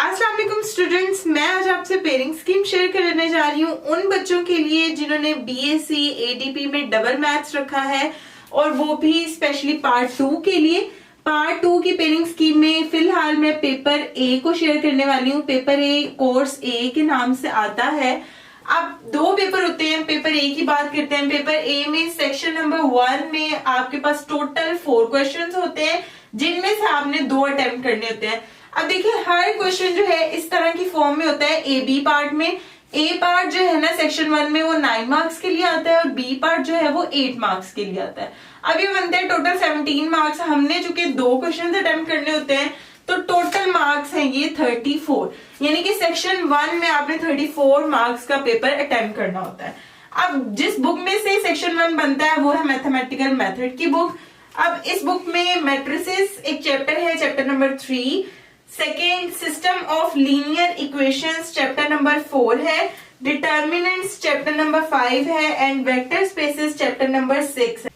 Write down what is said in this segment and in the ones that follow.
अस्सलाम वालेकुम स्टूडेंट्स, मैं आज आपसे पेयरिंग स्कीम शेयर करने जा रही हूँ उन बच्चों के लिए जिन्होंने बीएससी एडीपी में डबल मैथ्स रखा है और वो भी स्पेशली पार्ट 2 के लिए। पार्ट 2 की पेयरिंग स्कीम में फिलहाल मैं पेपर ए को शेयर करने वाली हूँ। पेपर ए कोर्स ए के नाम से आता है। अब 2 पेपर होते हैं। पेपर ए की बात करते हैं। पेपर ए में सेक्शन नंबर 1 में आपके पास टोटल 4 क्वेश्चंस होते हैं जिनमें से आपने 2 अटेम्प्ट करने होते हैं। अब देखिए हर क्वेश्चन जो है इस तरह की फॉर्म में होता है। ए बी पार्ट में ए पार्ट जो है ना सेक्शन 1 में वो 9 मार्क्स के लिए आता है और बी पार्ट जो है वो 8 मार्क्स के लिए आता है। अब ये बनते हैं टोटल 17 मार्क्स। हमने चूंकि 2 क्वेश्चन अटेम्प्ट करने होते हैं तो टोटल मार्क्स हैं ये 34, यानी कि सेक्शन 1 में आपने 34 मार्क्स का पेपर अटेम्प्ट करना होता है। अब जिस बुक में से सेक्शन 1 बनता है वो है मैथमेटिकल मेथड की बुक। अब इस बुक में मैट्रिसेस एक चैप्टर है, chapter number 3। Second system of linear equations chapter number 4 है। डिटर्मिनेंट्स चैप्टर नंबर 5 है and vector spaces chapter number 6 है।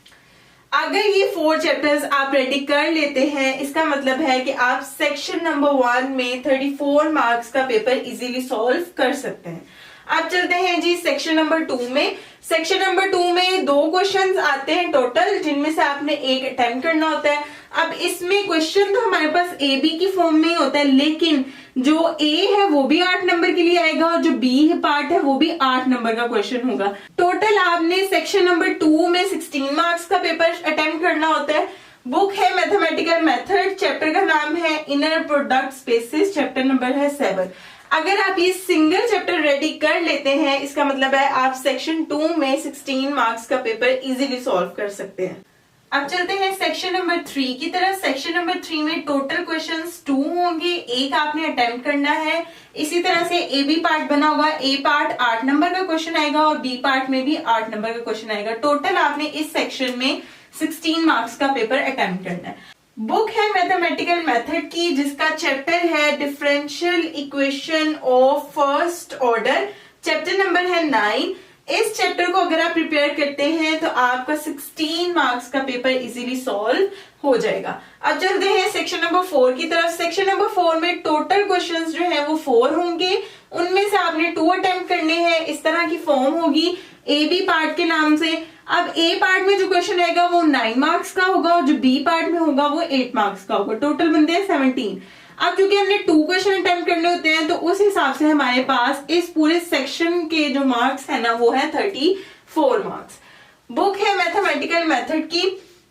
अगर ये 4 चैप्टर्स आप रेडी कर लेते हैं इसका मतलब है कि आप सेक्शन नंबर 1 में 34 मार्क्स का पेपर इजीली सॉल्व कर सकते हैं। अब चलते हैं जी सेक्शन नंबर 2 में। सेक्शन नंबर 2 में 2 क्वेश्चंस आते हैं टोटल, जिनमें से आपने एक अटेम्प्ट करना होता है। अब इसमें क्वेश्चन तो हमारे पास ए बी की फॉर्म में ही होता है, लेकिन जो ए है वो भी 8 नंबर के लिए आएगा और जो बी पार्ट है वो भी 8 नंबर का क्वेश्चन होगा। टोटल आपने सेक्शन नंबर 2 में 16 मार्क्स का पेपर अटेम्प्ट करना होता है। बुक है मैथमेटिकल मेथड, चैप्टर का नाम है inner product spaces, chapter number है 7। अगर आप ये सिंगल चैप्टर रेडी कर लेते हैं इसका मतलब है आप सेक्शन 2 में 16 मार्क्स का पेपर इजीली सॉल्व कर सकते हैं। अब चलते हैं सेक्शन नंबर 3 की तरफ। सेक्शन नंबर 3 में टोटल क्वेश्चंस 2 होंगे, एक आपने अटेम्प्ट करना है। इसी तरह से ए बी पार्ट बना होगा, ए पार्ट 8 नंबर का क्वेश्चन आएगा और बी पार्ट में भी 8 नंबर का क्वेश्चन आएगा। टोटल आपने इस सेक्शन में 16 मार्क्स का पेपर अटेम्प्ट करना है। बुक है मैथमेटिकल मेथड की जिसका चैप्टर है differential equation of first order, chapter number है 9। इस चैप्टर को अगर आप प्रिपेयर करते हैं तो आपका 16 मार्क्स का पेपर इजीली सॉल्व हो जाएगा। अब चलते हैं सेक्शन नंबर 4 की तरफ। सेक्शन नंबर 4 में टोटल क्वेश्चंस जो है वो 4 होंगे, उनमें से आपने 2 अटेम्प्ट करने हैं। इस तरह की फॉर्म होगी ए बी पार्ट के नाम से। अब ए पार्ट में जो क्वेश्चन आएगा वो 9 मार्क्स का होगा और जो बी पार्ट में होगा वो 8 मार्क्स का होगा। टोटल बनते हैं 17। अब क्योंकि हमने 2 क्वेश्चन अटेम्प्ट करने होते हैं तो उस हिसाब से हमारे पास इस पूरे सेक्शन के जो मार्क्स है ना वो है 34 मार्क्स। बुक है मैथमेटिकल मेथड की,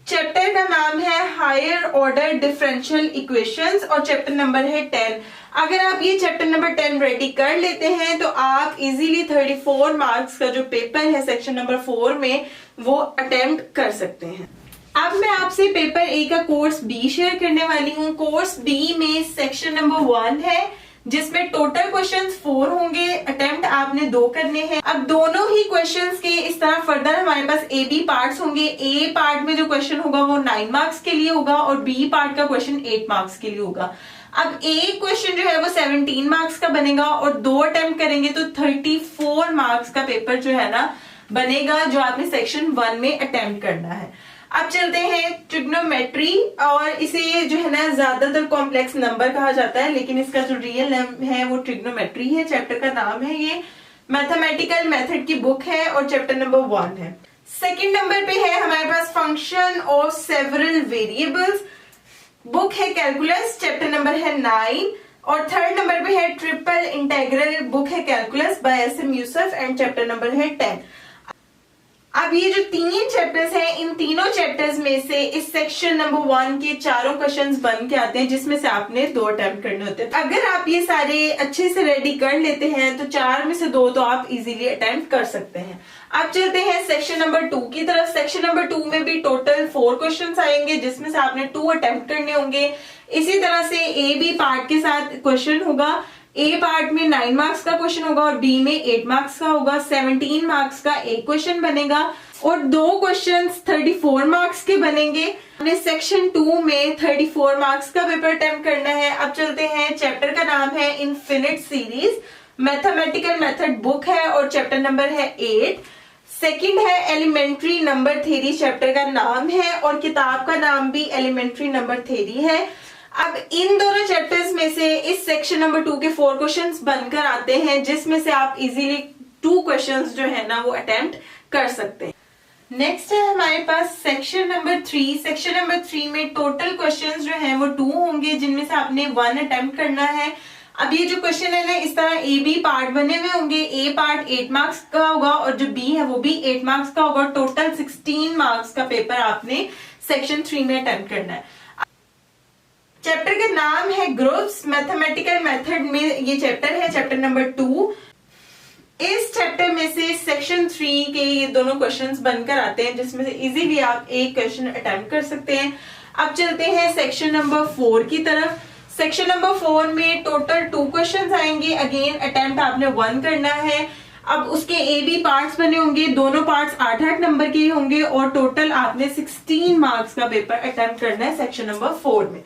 चैप्टर का नाम है हायर ऑर्डर डिफरेंशियल इक्वेशंस और चैप्टर नंबर है 10। अगर आप ये चैप्टर नंबर 10 रेडी कर लेते हैं तो आप इजीली 34 मार्क्स का जो पेपर है सेक्शन नंबर 4 में वो अटेम्प्ट कर सकते हैं। अब मैं आपसे पेपर ए का कोर्स बी शेयर करने वाली हूँ। कोर्स बी में सेक्शन नंबर 1 है जिसमें टोटल क्वेश्चंस 4 होंगे, अटेम्प्ट आपने 2 करने हैं। अब दोनों ही क्वेश्चंस के इस तरह फर्दर हमारे पास ए बी पार्ट्स होंगे। ए पार्ट में जो क्वेश्चन होगा वो 9 मार्क्स के लिए होगा और बी पार्ट का क्वेश्चन 8 मार्क्स के लिए होगा। अब एक क्वेश्चन जो है वो 17 मार्क्स का बनेगा और 2 अटेम्प्ट करेंगे तो 34 मार्क्स का पेपर जो है ना बनेगा जो आपने सेक्शन 1 में अटेम्प्ट करना है। अब चलते हैं ट्रिग्नोमेट्री, और इसे जो है ना ज्यादातर कॉम्प्लेक्स नंबर कहा जाता है लेकिन इसका जो रियल नेम है वो ट्रिग्नोमेट्री है। चैप्टर का नाम है ये, मैथमेटिकल मेथड की बुक है और चैप्टर नंबर 1 है। सेकंड नंबर पे है हमारे पास function of several variables, book है कैलकुलस, चैप्टर नंबर है 9 और थर्ड नंबर पे है ट्रिपल इंटेग्रल, बुक है calculus by S M. Yusuf and chapter number है 10। अब ये जो 3 चैप्टर्स हैं इन तीनों चैप्टर्स में से इस सेक्शन नंबर 1 के 4 क्वेश्चंस बन के आते हैं जिसमें से आपने 2 अटेम्प्ट करने होते हैं। अगर आप ये सारे अच्छे से रेडी कर लेते हैं तो 4 में से 2 तो आप इजीली अटेम्प्ट कर सकते हैं। अब चलते हैं सेक्शन नंबर 2 की तरफ। सेक्शन नंबर 2 में भी टोटल 4 क्वेश्चंस आएंगे जिसमें से आपने 2 अटेम्प्ट करने होंगे। इसी तरह से ए बी पार्ट के साथ क्वेश्चन होगा। ए पार्ट में 9 मार्क्स का क्वेश्चन होगा और बी में 8 मार्क्स का होगा। 17 मार्क्स का एक क्वेश्चन बनेगा और 2 क्वेश्चंस 34 मार्क्स के बनेंगे। हमने सेक्शन 2 में 34 मार्क्स का पेपर अटेम्प्ट करना है। अब चलते हैं, चैप्टर का नाम है infinite series, mathematical method book है और चैप्टर नंबर है 8। सेकंड है एलिमेंट्री नंबर थ्योरी, चैप्टर का नाम है और किताब का नाम भी एलिमेंट्री नंबर थ्योरी है। अब इन दोनों चैप्टर्स में से इस सेक्शन नंबर 2 के 4 क्वेश्चंस बनकर आते हैं, जिसमें से आप इजीली 2 क्वेश्चंस जो है ना वो अटेम्प्ट कर सकते हैं। नेक्स्ट है हमारे पास सेक्शन नंबर 3। सेक्शन नंबर 3 में टोटल क्वेश्चंस जो हैं वो 2 होंगे, जिनमें से आपने 1 अटेम्प्ट करना है। अब ये जो क्वेश्चन है ना, इस तरह ए बी पार्ट बने हुए होंगे। ए पार्ट 8 मार्क्स का होगा और जो बी है वो भी 8 मार्क्स का होगा। टोटल 16 मार्क्स का पेपर आपने सेक्शन 3 में अटेम्प्ट करना है। चैप्टर का नाम है ग्रुप्स मैथमेटिकल मेथड में ये चैप्टर है, चैप्टर नंबर 2। इस चैप्टर में से सेक्शन 3 के ये दोनों क्वेश्चंस बनकर आते हैं, जिसमें से इजीली आप एक क्वेश्चन अटेम्प्ट कर सकते हैं। अब चलते हैं सेक्शन नंबर 4 की तरफ। सेक्शन नंबर 4 में टोटल 2 क्वेश्चंस आएंगे। अगेन अटेम्प्ट आपने 1 करना है। अब उसके ए बी पार्ट्स बने होंगे, दोनों पार्ट्स 8-8 नंबर के होंगे और टोटल आपने 16 मार्क्स का पेपर अटेम्प्ट करना है सेक्शन नंबर 4 में।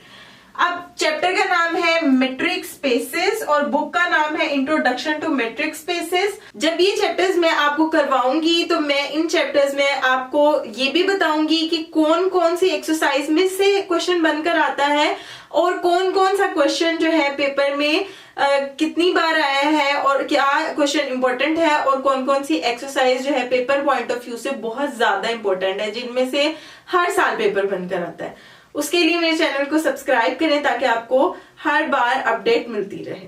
अब चैप्टर का नाम है मेट्रिक स्पेसेस और बुक का नाम है इंट्रोडक्शन टू मेट्रिक स्पेसेस। जब ये चैप्टर्स मैं आपको करवाऊंगी तो मैं इन चैप्टर्स में आपको ये भी बताऊंगी कि कौन कौन सी एक्सरसाइज में से क्वेश्चन बनकर आता है और कौन कौन सा क्वेश्चन जो है पेपर में कितनी बार आया है और क्या क्वेश्चन इंपॉर्टेंट है और कौन कौन सी एक्सरसाइज जो है पेपर पॉइंट ऑफ व्यू से बहुत ज्यादा इंपॉर्टेंट है, जिनमें से हर साल पेपर बनकर आता है। उसके लिए मेरे चैनल को सब्सक्राइब करें ताकि आपको हर बार अपडेट मिलती रहे।